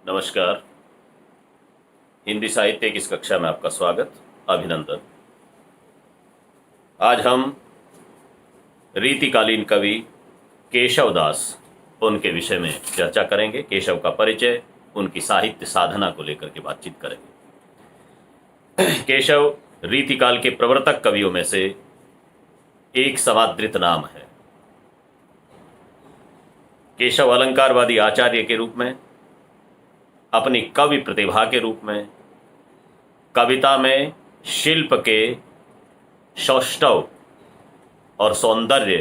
नमस्कार। हिंदी साहित्य की इस कक्षा में आपका स्वागत, अभिनंदन। आज हम रीतिकालीन कवि केशव दास उनके विषय में चर्चा करेंगे। केशव का परिचय, उनकी साहित्य साधना को लेकर के बातचीत करेंगे। केशव रीतिकाल के प्रवर्तक कवियों में से एक समादृत नाम है। केशव अलंकारवादी आचार्य के रूप में, अपनी कवि प्रतिभा के रूप में, कविता में शिल्प के सौष्ठव और सौंदर्य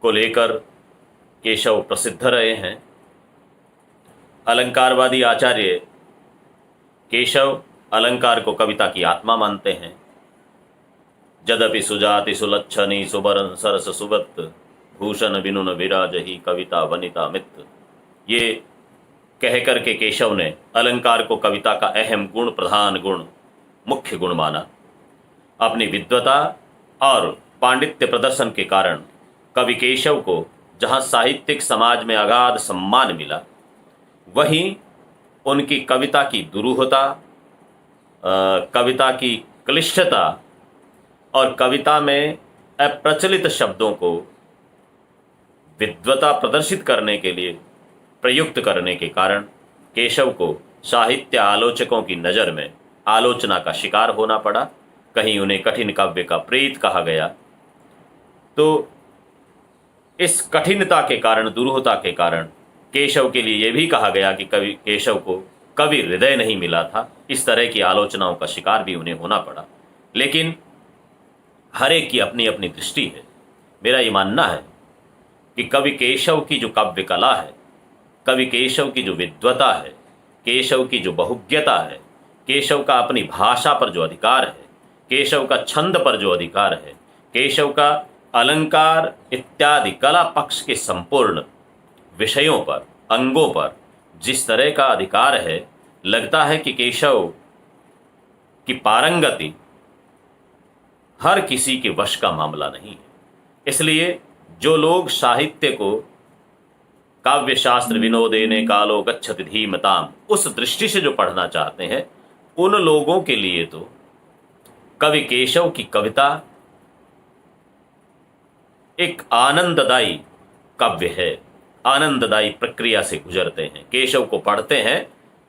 को लेकर केशव प्रसिद्ध रहे हैं। अलंकारवादी आचार्य केशव अलंकार को कविता की आत्मा मानते हैं। यद्यपि सुजाति सुलक्षणी सुबरन सरस सुवत भूषण विनुन विराजही कविता वनिता मित्र, ये कह करके केशव ने अलंकार को कविता का अहम गुण, प्रधान गुण, मुख्य गुण माना। अपनी विद्वता और पांडित्य प्रदर्शन के कारण कवि केशव को जहाँ साहित्यिक समाज में अगाध सम्मान मिला, वहीं उनकी कविता की दुरूहता, कविता की क्लिष्टता और कविता में अप्रचलित शब्दों को विद्वता प्रदर्शित करने के लिए प्रयुक्त करने के कारण केशव को साहित्य आलोचकों की नज़र में आलोचना का शिकार होना पड़ा। कहीं उन्हें कठिन काव्य का प्रेत कहा गया। तो इस कठिनता के कारण, दुरूहता के कारण केशव के लिए यह भी कहा गया कि कवि केशव को कवि हृदय नहीं मिला था। इस तरह की आलोचनाओं का शिकार भी उन्हें होना पड़ा। लेकिन हर एक की अपनी अपनी दृष्टि है। मेरा ये मानना है कि कवि केशव की जो काव्य कला है, कवि केशव की जो विद्वता है, केशव की जो बहुज्ञता है, केशव का अपनी भाषा पर जो अधिकार है, केशव का छंद पर जो अधिकार है, केशव का अलंकार इत्यादि कला पक्ष के संपूर्ण विषयों पर, अंगों पर जिस तरह का अधिकार है, लगता है कि केशव की पारंगति हर किसी के वश का मामला नहीं है। इसलिए जो लोग साहित्य को काव्य शास्त्र विनोदेने कालो गच्छति धीमताम उस दृष्टि से जो पढ़ना चाहते हैं, उन लोगों के लिए तो कवि केशव की कविता एक आनंददायी काव्य है। आनंददायी प्रक्रिया से गुजरते हैं। केशव को पढ़ते हैं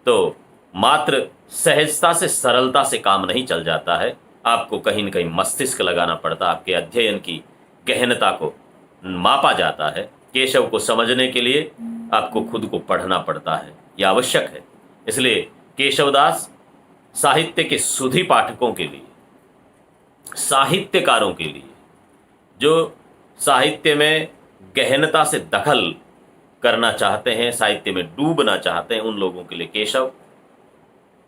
तो मात्र सहजता से, सरलता से काम नहीं चल जाता है। आपको कहीं न कहीं मस्तिष्क लगाना पड़ता है। आपके अध्ययन की गहनता को मापा जाता है। केशव को समझने के लिए आपको खुद को पढ़ना पड़ता है। यह आवश्यक है। इसलिए केशवदास साहित्य के सुधी पाठकों के लिए, साहित्यकारों के लिए, जो साहित्य में गहनता से दखल करना चाहते हैं, साहित्य में डूबना चाहते हैं, उन लोगों के लिए केशव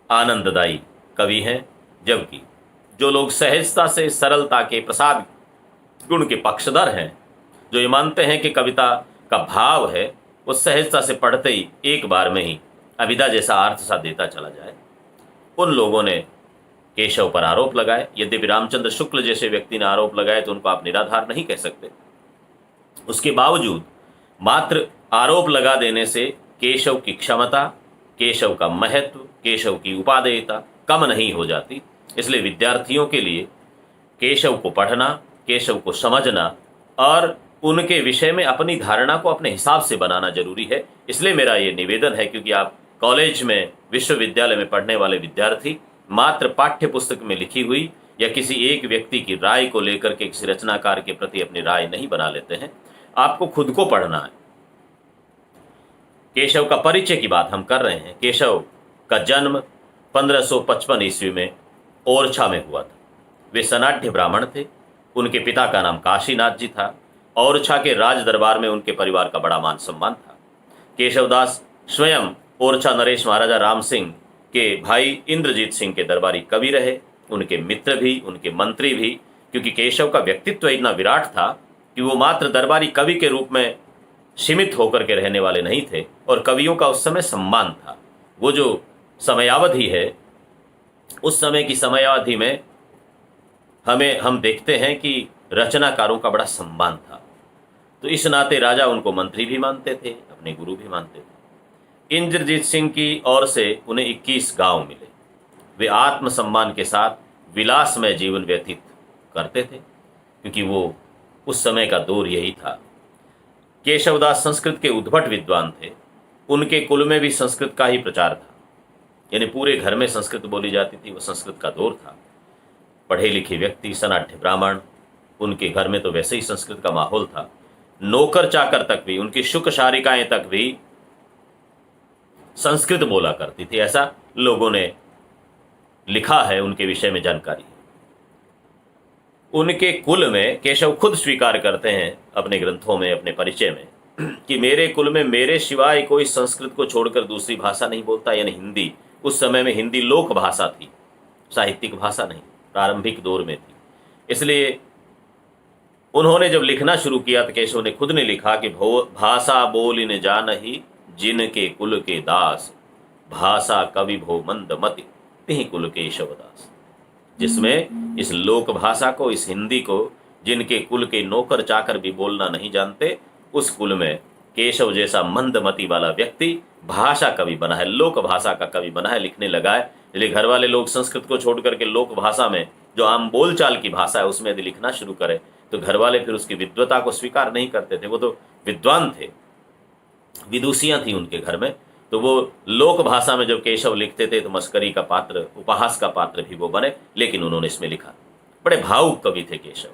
आनंददायी कवि हैं। जबकि जो लोग सहजता से, सरलता के, प्रसाद गुण के पक्षधर हैं, जो ये मानते हैं कि कविता का भाव है वो सहजता से पढ़ते ही एक बार में ही अभिधा जैसा अर्थ सा देता चला जाए, उन लोगों ने केशव पर आरोप लगाए। यद्यपि रामचंद्र शुक्ल जैसे व्यक्ति ने आरोप लगाए तो उनको आप निराधार नहीं कह सकते। उसके बावजूद मात्र आरोप लगा देने से केशव की क्षमता, केशव का महत्व, केशव की उपादेयता कम नहीं हो जाती। इसलिए विद्यार्थियों के लिए केशव को पढ़ना, केशव को समझना और उनके विषय में अपनी धारणा को अपने हिसाब से बनाना जरूरी है। इसलिए मेरा ये निवेदन है, क्योंकि आप कॉलेज में, विश्वविद्यालय में पढ़ने वाले विद्यार्थी मात्र पाठ्य पुस्तक में लिखी हुई या किसी एक व्यक्ति की राय को लेकर के किसी रचनाकार के प्रति अपनी राय नहीं बना लेते हैं। आपको खुद को पढ़ना है। केशव का परिचय की बात हम कर रहे हैं। केशव का जन्म 1555 ईस्वी में ओरछा में हुआ था। वे सनाढ़ ब्राह्मण थे। उनके पिता का नाम काशीनाथ जी था। ओरछा के राज दरबार में उनके परिवार का बड़ा मान सम्मान था। केशवदास स्वयं ओरछा नरेश महाराजा राम सिंह के भाई इंद्रजीत सिंह के दरबारी कवि रहे, उनके मित्र भी, उनके मंत्री भी, क्योंकि केशव का व्यक्तित्व इतना विराट था कि वो मात्र दरबारी कवि के रूप में सीमित होकर के रहने वाले नहीं थे और कवियों का उस समय सम्मान था। वो जो समयावधि है, उस समय की समयावधि में हम देखते हैं कि रचनाकारों का बड़ा सम्मान था। तो इस नाते राजा उनको मंत्री भी मानते थे, अपने गुरु भी मानते थे। इंद्रजीत सिंह की ओर से उन्हें 21 गांव मिले। वे आत्मसम्मान के साथ विलासमय जीवन व्यतीत करते थे, क्योंकि वो उस समय का दौर यही था। केशवदास संस्कृत के उद्भट विद्वान थे। उनके कुल में भी संस्कृत का ही प्रचार था, यानी पूरे घर में संस्कृत बोली जाती थी। वो संस्कृत का दौर था। पढ़े लिखे व्यक्ति, सनाढ़ ब्राह्मण, उनके घर में तो वैसे ही संस्कृत का माहौल था। नौकर चाकर तक भी, उनकी शुक शारिकाएं तक भी संस्कृत बोला करती थी, ऐसा लोगों ने लिखा है, उनके विषय में जानकारी है। उनके कुल में, केशव खुद स्वीकार करते हैं अपने ग्रंथों में, अपने परिचय में, कि मेरे कुल में मेरे सिवाय कोई संस्कृत को छोड़कर दूसरी भाषा नहीं बोलता, यानी हिंदी। उस समय में हिंदी लोक भाषा थी, साहित्यिक भाषा नहीं, प्रारंभिक दौर में थी। इसलिए उन्होंने जब लिखना शुरू किया तो केशव ने खुद ने लिखा कि भाषा बोलिन जानहि जिनके कुल के दास, भाषा कवि भो मंद मति तिहि कुल केशवदास। जिसमें इस लोक भाषा को, इस हिंदी को, जिनके कुल के नौकर चाकर भी बोलना नहीं जानते, उस कुल में केशव जैसा मंदमति वाला व्यक्ति भाषा कवि बना है, लोक भाषा का कवि बना है, लिखने लगा है। इसलिए घर वाले लोग संस्कृत को छोड़ करके लोक भाषा में, जो आम बोलचाल की भाषा है, उसमें यदि लिखना शुरू करे तो घर वाले फिर उसकी विद्वता को स्वीकार नहीं करते थे। वो तो विद्वान थे, विदुषियां थी उनके घर में, तो वो लोक भाषा में जब केशव लिखते थे तो मस्करी का पात्र, उपहास का पात्र भी वो बने। लेकिन उन्होंने इसमें लिखा। बड़े भावुक कवि थे केशव।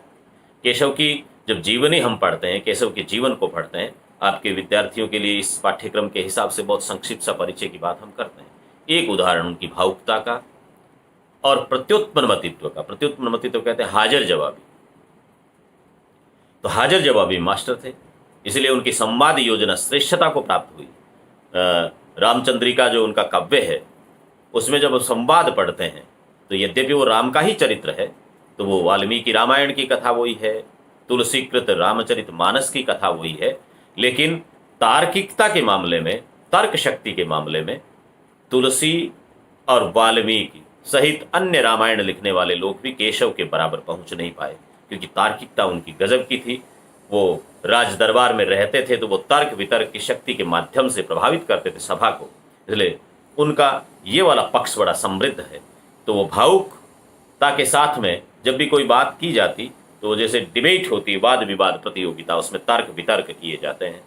केशव की जब जीवनी हम पढ़ते हैं, केशव के जीवन को पढ़ते हैं, आपके विद्यार्थियों के लिए इस पाठ्यक्रम के हिसाब से बहुत संक्षिप्त सा परिचय की बात हम करते हैं। एक उदाहरण उनकी भावुकता का और प्रत्युत्पन्नमतित्व का। प्रत्युत्पन्नमतित्व कहते हैं हाजिर जवाबी। तो हाजिर जवाबी मास्टर थे, इसलिए उनकी संवाद योजना श्रेष्ठता को प्राप्त हुई। रामचंद्रिका जो उनका काव्य है, उसमें जब संवाद पढ़ते हैं तो यद्यपि वो राम का ही चरित्र है, तो वो वाल्मीकि रामायण की कथा वही है, तुलसीकृत रामचरित मानस की कथा वही है, लेकिन तार्किकता के मामले में, तर्क शक्ति के मामले में तुलसी और वाल्मीकि सहित अन्य रामायण लिखने वाले लोग भी केशव के बराबर पहुंच नहीं पाए, क्योंकि तार्किकता उनकी गजब की थी। वो राज दरबार में रहते थे तो वो तर्क वितर्क की शक्ति के माध्यम से प्रभावित करते थे सभा को, इसलिए उनका ये वाला पक्ष बड़ा समृद्ध है। तो वो भावुकता के साथ में जब भी कोई बात की जाती तो जैसे डिबेट होती है, वाद विवाद प्रतियोगिता, उसमें तर्क वितर्क किए जाते हैं,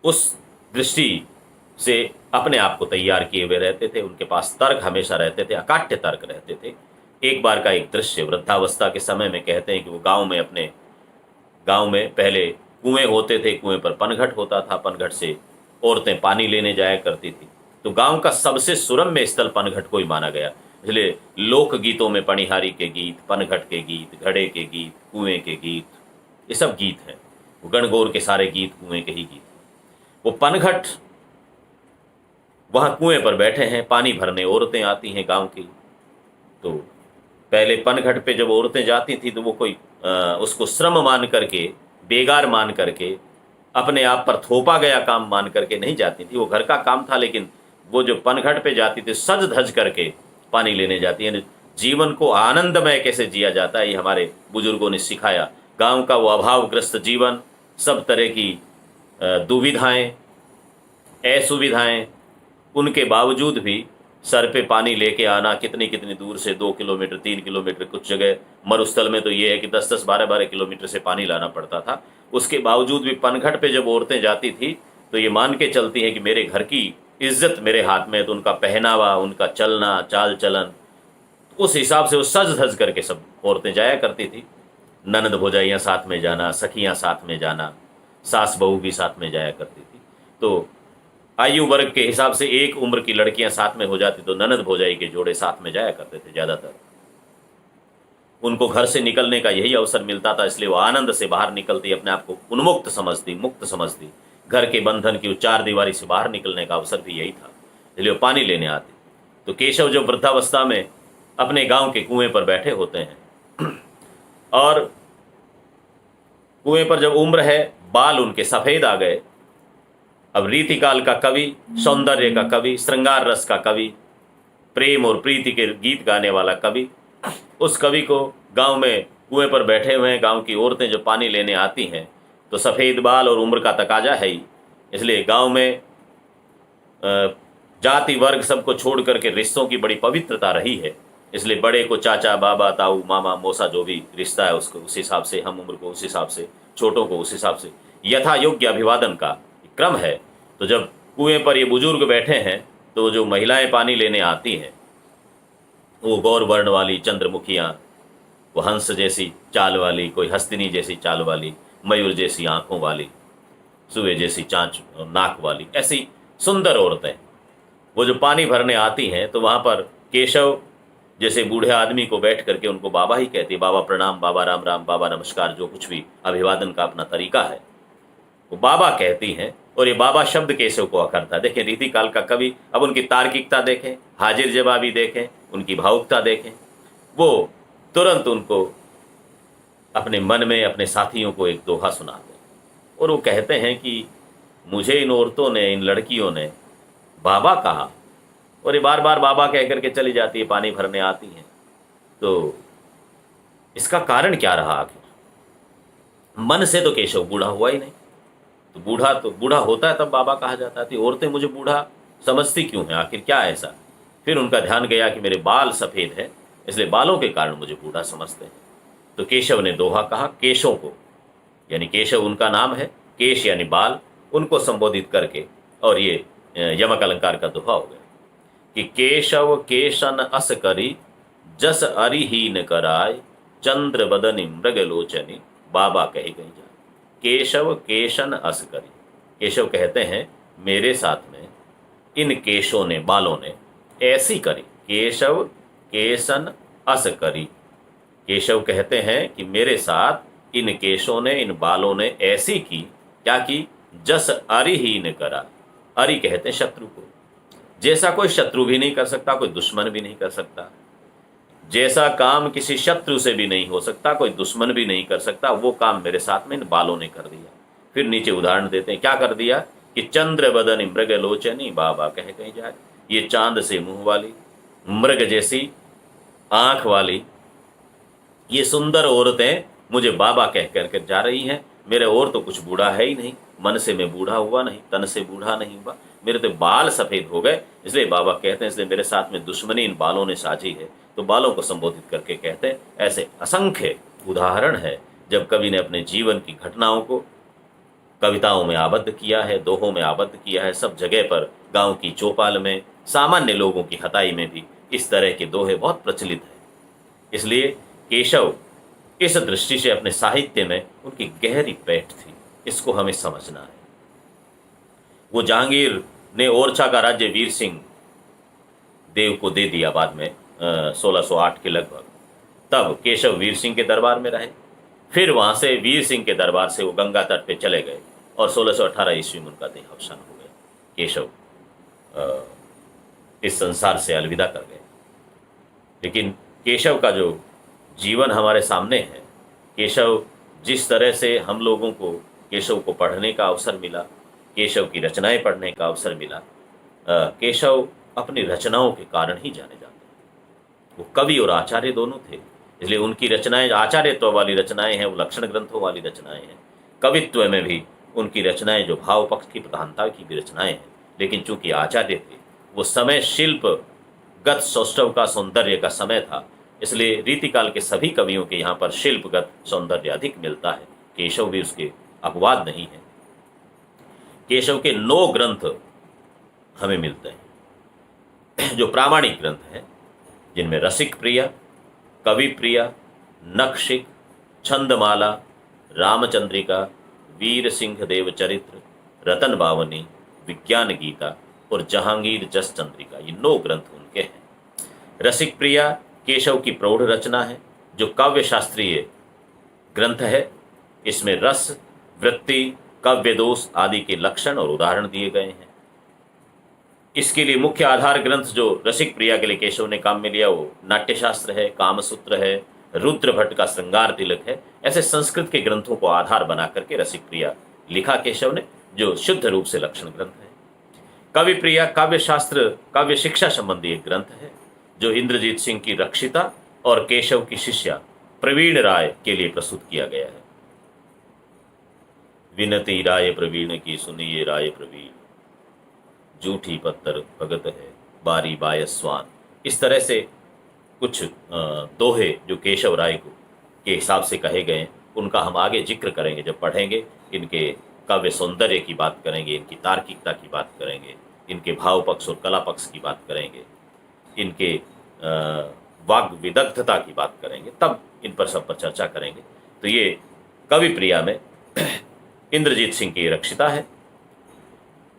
उस दृष्टि से अपने आप को तैयार किए हुए रहते थे। उनके पास तर्क हमेशा रहते थे, अकाट्य तर्क रहते थे। एक बार का एक दृश्य, वृद्धावस्था के समय में कहते हैं कि वो गांव में, अपने गांव में पहले कुएं होते थे, कुएं पर पनघट होता था, पनघट से औरतें पानी लेने जाया करती थी। तो गांव का सबसे सुरम्य स्थल पनघट को ही माना गया, इसलिए लोक गीतों में पनिहारी के गीत, पनघट के गीत, घड़े के गीत, कुएं के गीत, ये सब गीत हैं। वो गणगौर के सारे गीत कुएं के ही गीत। वो पनघट, वहाँ कुएं पर बैठे हैं, पानी भरने औरतें आती हैं गांव की। तो पहले पनघट पे जब औरतें जाती थी तो वो कोई उसको श्रम मान करके, बेगार मान करके, अपने आप पर थोपा गया काम मान करके नहीं जाती थी। वो घर का काम था, लेकिन वो जो पनघट पे जाती थी सज धज करके पानी लेने जाती है। जीवन को आनंदमय कैसे जिया जाता है, ये हमारे बुजुर्गों ने सिखाया। गांव का वो अभावग्रस्त जीवन, सब तरह की दुविधाएं, असुविधाएं, उनके बावजूद भी सर पे पानी लेके आना, कितनी कितनी दूर से, 2 किलोमीटर 3 किलोमीटर, कुछ जगह मरुस्थल में तो ये है कि 10-10 12-12 किलोमीटर से पानी लाना पड़ता था। उसके बावजूद भी पनघट पे जब औरतें जाती थी तो ये मान के चलती हैं कि मेरे घर की इज्जत मेरे हाथ में है। तो उनका पहनावा, उनका चलना, चाल चलन, उस हिसाब से वो सज धज करके सब औरतें जाया करती थी। ननद भौजाइयाँ साथ में जाना, सखियाँ साथ में जाना, सास बहू भी साथ में जाया करती थी। तो आयु वर्ग के हिसाब से एक उम्र की लड़कियां साथ में हो जाती तो ननद भौजाई के जोड़े साथ में जाया करते थे। ज़्यादातर उनको घर से निकलने का यही अवसर मिलता था, इसलिए वो आनंद से बाहर निकलती, अपने आप को उन्मुक्त समझती, मुक्त समझती। घर के बंधन की चार दीवारी से बाहर निकलने का अवसर भी यही था, इसलिए वो पानी लेने आती। तो केशव जब वृद्धावस्था में अपने गांव के कुएं पर बैठे होते हैं और कुएं पर जब उम्र है, बाल उनके सफ़ेद आ गए। अब रीतिकाल का कवि, सौंदर्य का कवि, श्रृंगार रस का कवि, प्रेम और प्रीति के गीत गाने वाला कवि, उस कवि को गांव में कुएं पर बैठे हुए हैं, गांव की औरतें जो पानी लेने आती हैं तो सफ़ेद बाल और उम्र का तकाजा है ही, इसलिए गांव में जाति वर्ग सबको छोड़ करके रिश्तों की बड़ी पवित्रता रही है, इसलिए बड़े को चाचा, बाबा, ताऊ, मामा, मौसा जो भी रिश्ता है उसको उस हिसाब से, हम उम्र को उस हिसाब से, छोटों को उस हिसाब से यथा योग्य अभिवादन का क्रम है। तो जब कुएं पर ये बुजुर्ग बैठे हैं तो जो महिलाएं पानी लेने आती हैं वो गौर वर्ण वाली चंद्रमुखियाँ, वो हंस जैसी चाल वाली, कोई हस्तिनी जैसी चाल वाली, मयूर जैसी आंखों वाली, सुए जैसी चांच और नाक वाली, ऐसी सुंदर औरतें वो जो पानी भरने आती हैं तो वहाँ पर केशव जैसे बूढ़े आदमी को बैठ करके उनको बाबा ही कहती है, बाबा प्रणाम, बाबा राम राम, बाबा नमस्कार, जो कुछ भी अभिवादन का अपना तरीका है वो बाबा कहती हैं। और ये बाबा शब्द केशव को अखरता। देखें रीतिकाल का कवि, अब उनकी तार्किकता देखें, हाजिर जवाबी देखें, उनकी भावुकता देखें, वो तुरंत उनको अपने मन में अपने साथियों को एक दोहा सुनाते हैं और वो कहते हैं कि मुझे इन औरतों ने, इन लड़कियों ने बाबा कहा, और ये बार बार बाबा कह करके चली जाती है, पानी भरने आती हैं। तो इसका कारण क्या रहा आखिर? मन से तो केशव बूढ़ा हुआ ही नहीं, तो बूढ़ा होता है तब बाबा कहा जाता है। औरतें मुझे बूढ़ा समझती क्यों हैं, आखिर क्या ऐसा? फिर उनका ध्यान गया कि मेरे बाल सफ़ेद हैं, इसलिए बालों के कारण मुझे बूढ़ा समझते हैं। तो केशव ने दोहा कहा केशों को, यानी केशव उनका नाम है, केश यानी बाल, उनको संबोधित करके, और ये यमक अलंकार का दोहा हो गया कि केशव केशन अस करी, जस अरिहीन कराय, चंद्र बदनी मृगलोचनी, बाबा कही गई जाए। केशव केशन अस करी, केशव कहते हैं मेरे साथ में इन केशों ने, बालों ने ऐसी करी। केशव केशन अस करी, केशव कहते हैं कि मेरे साथ इन केशों ने, इन बालों ने ऐसी की, क्या की? जस अरिहीन करा। अरि कहते हैं शत्रु को, जैसा कोई शत्रु भी नहीं कर सकता, कोई दुश्मन भी नहीं कर सकता, जैसा काम किसी शत्रु से भी नहीं हो सकता, कोई दुश्मन भी नहीं कर सकता, वो काम मेरे साथ में इन बालों ने कर दिया। फिर नीचे उदाहरण देते हैं, क्या कर दिया कि चंद्र बदनी मृग लोचनी, बाबा कह कहीं जाए। ये चांद से मुंह वाली, मृग जैसी आंख वाली ये सुंदर औरतें मुझे बाबा कह करके जा रही हैं। मेरे और तो कुछ बूढ़ा है ही नहीं, मन से मैं बूढ़ा हुआ नहीं, तन से बूढ़ा नहीं हुआ, मेरे तो बाल सफ़ेद हो गए, इसलिए बाबा कहते हैं इसलिए मेरे साथ में दुश्मनी इन बालों ने साझी है। तो बालों को संबोधित करके कहते हैं। ऐसे असंख्य उदाहरण है जब कवि ने अपने जीवन की घटनाओं को कविताओं में आबद्ध किया है, दोहों में आबद्ध किया है। सब जगह पर, गांव की चौपाल में, सामान्य लोगों की हताई में भी इस तरह के दोहे बहुत प्रचलित हैं। इसलिए केशव इस दृष्टि से अपने साहित्य में उनकी गहरी पैठ थी, इसको हमें समझना है। वो जहांगीर ने ओरछा का राज्य वीर सिंह देव को दे दिया बाद में 1608 के लगभग। तब केशव वीर सिंह के दरबार में रहे, फिर वहाँ से वीर सिंह के दरबार से वो गंगा तट पे चले गए और 1618 ईस्वी में उनका देहावसान हो गया। केशव इस संसार से अलविदा कर गए। लेकिन केशव का जो जीवन हमारे सामने है, केशव जिस तरह से हम लोगों को केशव को पढ़ने का अवसर मिला, केशव की रचनाएं पढ़ने का अवसर मिला, केशव अपनी रचनाओं के कारण ही जाने जाते हैं। वो कवि और आचार्य दोनों थे, इसलिए उनकी रचनाएं आचार्यत्व वाली रचनाएं हैं, वो लक्षण ग्रंथों वाली रचनाएं हैं। कवित्व में भी उनकी रचनाएं जो भाव पक्ष की प्रधानता की भी रचनाएं हैं, लेकिन चूंकि आचार्य थे, वो समय शिल्पगत सौष्ठव का, सौंदर्य का समय था, इसलिए रीतिकाल के सभी कवियों के यहाँ पर शिल्पगत सौंदर्य अधिक मिलता है। केशव भी उसके अपवाद नहीं है। केशव के 9 ग्रंथ हमें मिलते हैं जो प्रामाणिक ग्रंथ हैं, जिनमें रसिक प्रिया, कवि प्रिया, नखशिख, छंदमाला, रामचंद्रिका, वीर सिंह देव चरित्र, रतन बावनी, विज्ञान गीता और जहांगीर जस चंद्रिका, ये 9 ग्रंथ उनके हैं। रसिक प्रिया केशव की प्रौढ़ रचना है, जो काव्य शास्त्रीय ग्रंथ है। इसमें रस, वृत्ति, काव्य दोष आदि के लक्षण और उदाहरण दिए गए हैं। इसके लिए मुख्य आधार ग्रंथ जो रसिक प्रिया के लिए केशव ने काम में लिया वो नाट्यशास्त्र है, कामसूत्र है, रुद्र भट्ट का श्रृंगार तिलक है। ऐसे संस्कृत के ग्रंथों को आधार बना करके रसिक प्रिया लिखा केशव ने, जो शुद्ध रूप से लक्षण ग्रंथ है। कवि प्रिया काव्य शास्त्र, काव्य शिक्षा संबंधी एक ग्रंथ है, जो इंद्रजीत सिंह की रक्षिता और केशव की शिष्या प्रवीण राय के लिए प्रस्तुत किया गया है। विनती राय प्रवीण की, सुनिए राय प्रवीण, जूठी पत्थर भगत है, बारी बायस्वान। इस तरह से कुछ दोहे जो केशव राय को के हिसाब से कहे गए हैं, उनका हम आगे जिक्र करेंगे जब पढ़ेंगे। इनके काव्य सौंदर्य की बात करेंगे, इनकी तार्किकता की बात करेंगे, इनके भाव पक्ष और कला पक्ष की बात करेंगे, इनके वाग विदग्धता की बात करेंगे, तब इन पर सब पर चर्चा करेंगे। तो ये कवि प्रिया में इंद्रजीत सिंह की रक्षिता है,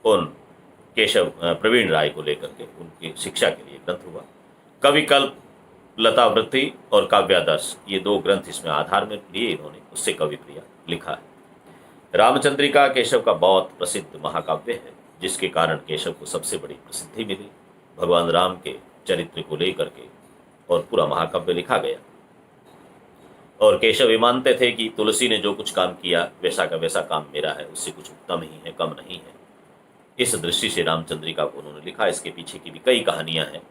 उन केशव प्रवीण राय को लेकर के उनकी शिक्षा के लिए ग्रंथ हुआ। कविकल्प, लतावृत्ति और काव्यादर्श, ये 2 ग्रंथ इसमें आधार में लिए इन्होंने, उससे कवि प्रिया लिखा है। रामचंद्रिका केशव का बहुत प्रसिद्ध महाकाव्य है, जिसके कारण केशव को सबसे बड़ी प्रसिद्धि मिली। भगवान राम के चरित्र को लेकर के और पूरा महाकाव्य लिखा गया। और केशव ये मानते थे कि तुलसी ने जो कुछ काम किया वैसा का वैसा काम मेरा है, उससे कुछ उत्तम ही है, कम नहीं है। इस दृष्टि से रामचंद्रिका को उन्होंने लिखा। इसके पीछे की भी कई कहानियां हैं।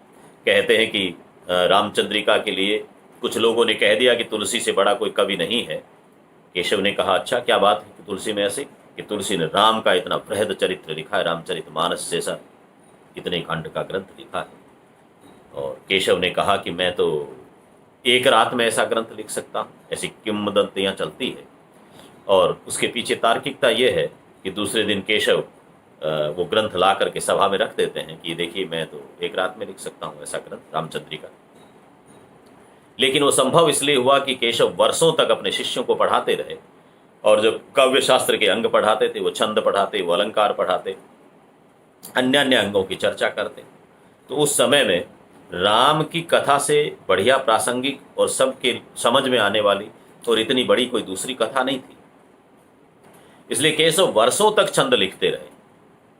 कहते हैं कि रामचंद्रिका के लिए कुछ लोगों ने कह दिया कि तुलसी से बड़ा कोई कवि नहीं है। केशव ने कहा, अच्छा क्या बात है कि तुलसी में ऐसे, कि तुलसी ने राम का इतना बृहद चरित्र लिखा है, रामचरितमानस जैसा इतने खंड का ग्रंथ लिखा है। और केशव ने कहा कि मैं तो एक रात में ऐसा ग्रंथ लिख सकता हूँ, ऐसी किंवदंतियाँ चलती है। और उसके पीछे तार्किकता ये है कि दूसरे दिन केशव वो ग्रंथ ला करके सभा में रख देते हैं कि देखिए मैं तो एक रात में लिख सकता हूँ ऐसा ग्रंथ रामचंद्रिका। लेकिन वो संभव इसलिए हुआ कि केशव वर्षों तक अपने शिष्यों को पढ़ाते रहे, और जब काव्य शास्त्र के अंग पढ़ाते थे, वो छंद पढ़ाते, वो अलंकार पढ़ाते, अन्य अन्य अंगों की चर्चा करते, तो उस समय में राम की कथा से बढ़िया प्रासंगिक और सबके समझ में आने वाली और इतनी बड़ी कोई दूसरी कथा नहीं थी। इसलिए केशव वर्षों तक छंद लिखते रहे,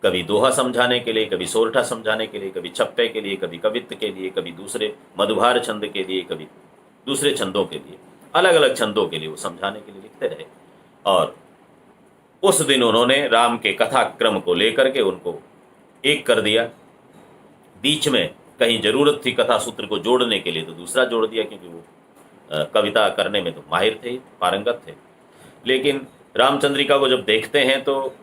कभी दोहा समझाने के लिए, कभी सोरठा समझाने के लिए, कभी छप्पे के लिए, कभी कवित्व के लिए, कभी दूसरे मधुभार छंद के लिए, कभी दूसरे छंदों के लिए, अलग अलग छंदों के लिए वो समझाने के लिए लिखते रहे। और उस दिन उन्होंने राम के कथा क्रम को लेकर के उनको एक कर दिया। बीच में कहीं जरूरत थी कथा सूत्र को जोड़ने के लिए तो दूसरा जोड़ दिया, क्योंकि वो कविता करने में तो माहिर थे, पारंगत थे। लेकिन रामचंद्रिका को जब देखते हैं तो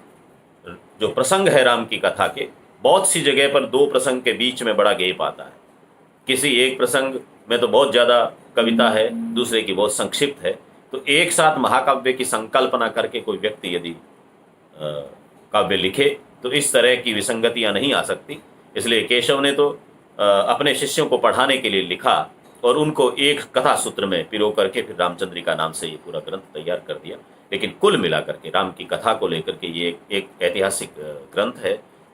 जो प्रसंग है राम की कथा के, बहुत सी जगह पर 2 प्रसंग के बीच में बड़ा गैप आता है। किसी एक प्रसंग में तो बहुत ज़्यादा कविता है, दूसरे की बहुत संक्षिप्त है। तो एक साथ महाकाव्य की संकल्पना करके कोई व्यक्ति यदि काव्य लिखे तो इस तरह की विसंगतियां नहीं आ सकती। इसलिए केशव ने तो अपने शिष्यों को पढ़ाने के लिए लिखा और उनको एक कथा सूत्र में पिरो करके फिर रामचंद्रिका नाम से ये पूरा ग्रंथ तैयार कर दिया। लेकिन कुल मिलाकर के राम की कथा को लेकर के ये एक ऐतिहासिक ग्रंथ है,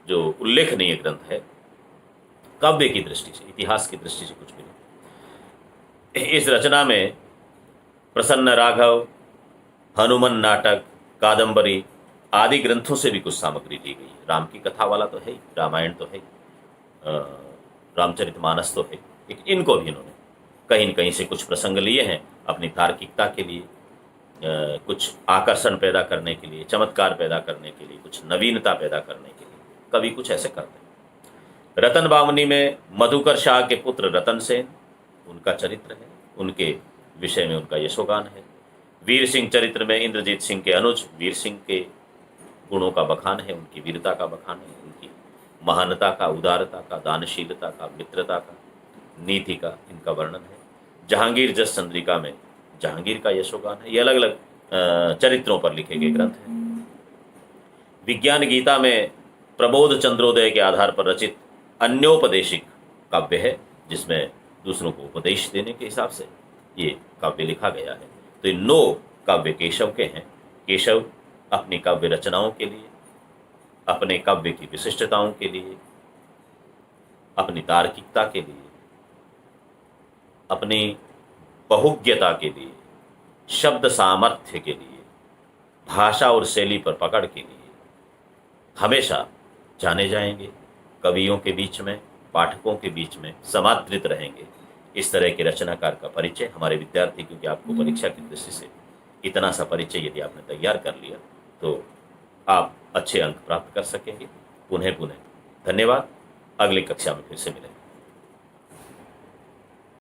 जो उल्लेखनीय ग्रंथ है काव्य की दृष्टि से, इतिहास की दृष्टि से कुछ भी नहीं। इस रचना में प्रसन्न राघव, हनुमान नाटक, कादंबरी आदि ग्रंथों से भी कुछ सामग्री ली गई है। राम की कथा वाला तो है ही, रामायण तो है, रामचरितमानस तो है, लेकिन इनको भी इन्होंने कहीं न कहीं से कुछ प्रसंग लिए हैं अपनी तार्किकता के लिए, कुछ आकर्षण पैदा करने के लिए, चमत्कार पैदा करने के लिए, कुछ नवीनता पैदा करने के लिए कवि कुछ ऐसे करते हैं। रतन बावनी में मधुकर शाह के पुत्र रतन सेन, उनका चरित्र है, उनके विषय में उनका यशोगान है। वीर सिंह चरित्र में इंद्रजीत सिंह के अनुज वीर सिंह के गुणों का बखान है, उनकी वीरता का बखान है, उनकी महानता का, उदारता का, दानशीलता का, मित्रता का, नीति का इनका वर्णन है। जहांगीर जस चंद्रिका में जहांगीर का यशोगान है। ये अलग अलग चरित्रों पर लिखे गए ग्रंथ हैं। विज्ञान गीता में प्रबोध चंद्रोदय के आधार पर रचित अन्योपदेशिक काव्य है, जिसमें दूसरों को उपदेश देने के हिसाब से ये काव्य लिखा गया है। तो ये 9 काव्य केशव के हैं। केशव अपनी काव्य रचनाओं के लिए, अपने काव्य की विशिष्टताओं के लिए, अपनी तार्किकता के लिए, अपनी बहुज्ञता के लिए, शब्द सामर्थ्य के लिए, भाषा और शैली पर पकड़ के लिए हमेशा जाने जाएंगे। कवियों के बीच में, पाठकों के बीच में समादृत रहेंगे। इस तरह के रचनाकार का परिचय हमारे विद्यार्थी, क्योंकि आपको परीक्षा की दृष्टि से इतना सा परिचय यदि आपने तैयार कर लिया तो आप अच्छे अंक प्राप्त कर सकेंगे। पुनः धन्यवाद। अगली कक्षा में फिर से मिलेंगे।